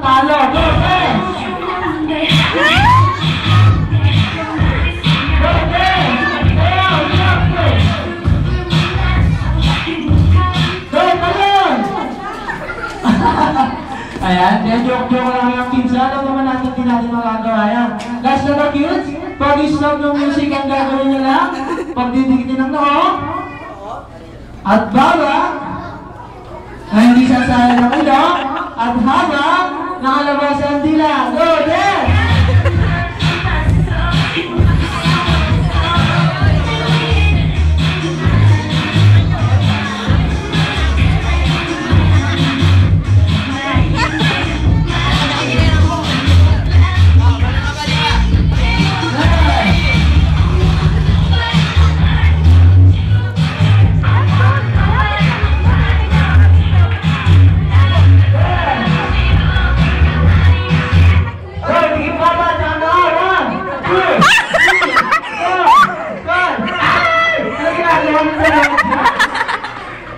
talo. Go, Tess! Go, Tess! Go, Talon! Ayan, joke-joke lang yung pinsa. Alam naman natin din natin magagawa yan. Guys, na ba kids? Pag-stop ng music ang gagawin nyo lang. Pagdidikitin ng noo. At bawang na hindi sasaya ng ilo. At habang nakalabas ang dila. Go, Tess!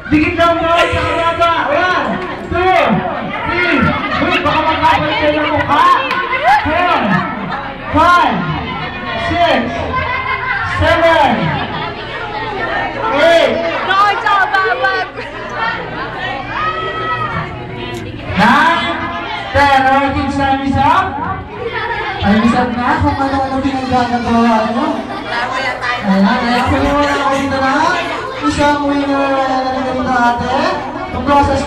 Dikit lang mo sa kababa. 1, 2, 3. Uy, baka magkakalit kayo ng mukha. 4, 5, 6, 7, 8. Doon sa babag. 9, 10. Alright, kids, time is up. Time is up na kung ano-ano pinagagagawa mo. Ayan, kung wala ako dito na. Isang winner na ganito ate. Ang process